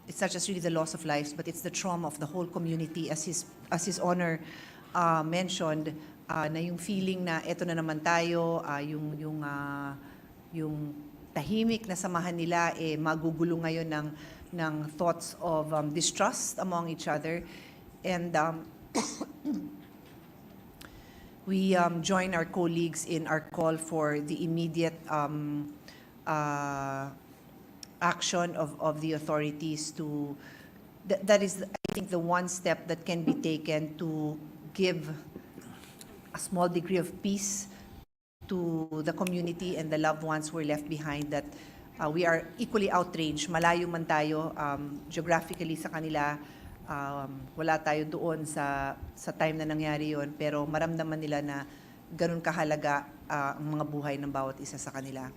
it's not just really the loss of lives, but it's the trauma of the whole community, as his honor mentioned, na yung feeling na eto na naman tayo, yung tahimik na samahan nila magugulo ngayon ng thoughts of distrust among each other. And we join our colleagues in our call for the immediate action of the authorities to, that is, I think, the one step that can be taken to give a small degree of peace to the community and the loved ones who were left behind, that we are equally outraged. Malayo man tayo geographically sa kanila, wala tayo doon sa time na nangyari yon, pero maramdaman nila na ganun kahalaga ang mga buhay ng bawat isa sa kanila.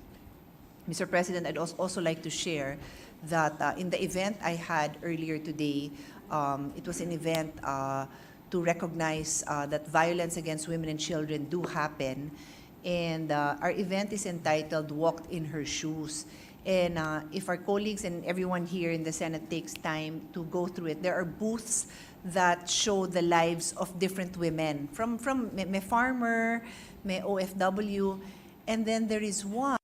Mr. President, I'd also like to share that in the event I had earlier today, it was an event to recognize that violence against women and children do happen. And our event is entitled Walked in Her Shoes. And if our colleagues and everyone here in the Senate takes time to go through it, there are booths that show the lives of different women. From may farmer, may OFW, and then there is one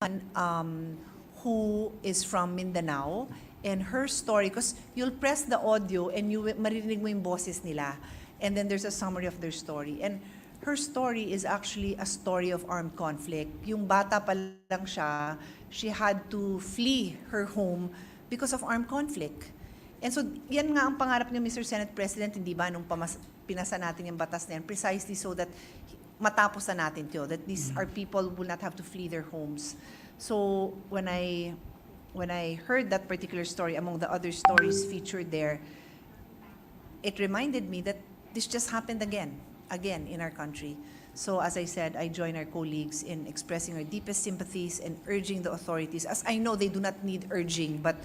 who is from Mindanao, and her story, because you'll press the audio and you maririnig mo yung boses nila, and then there's a summary of their story. And her story is actually a story of armed conflict. Yung bata pa lang siya, she had to flee her home because of armed conflict. And so, yan nga ang pangarap niya, Mr. Senate President, hindi ba, nung pinasa natin yung batas na yan, precisely so that matapos na natin ito, that these are people who will not have to flee their homes. So, when I heard that particular story, among the other stories featured there, it reminded me that this just happened again in our country. So as I said, I join our colleagues in expressing our deepest sympathies and urging the authorities, as I know they do not need urging, but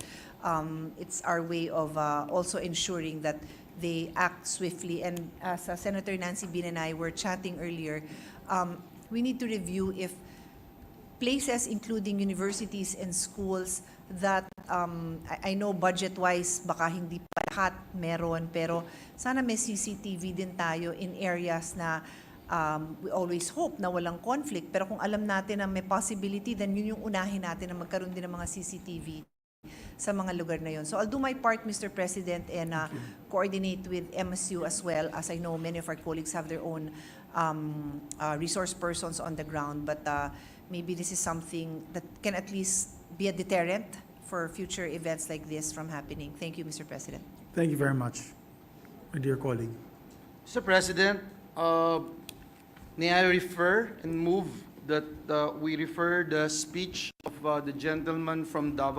it's our way of also ensuring that they act swiftly. And as Senator Nancy Bean and I were chatting earlier, we need to review if places, including universities and schools, that I know budget-wise baka hindi pa lahat meron, pero sana may CCTV din tayo in areas na we always hope na walang conflict, pero kung alam natin na may possibility, then yun yung unahin natin na magkaroon din ng mga CCTV sa mga lugar na yun. So I'll do my part, Mr. President, and coordinate with MSU as well, as I know many of our colleagues have their own resource persons on the ground, but maybe this is something that can at least be a deterrent for future events like this from happening. Thank you, Mr. President. Thank you very much, my dear colleague. Mr. President, may I refer and move that we refer the speech of the gentleman from Davao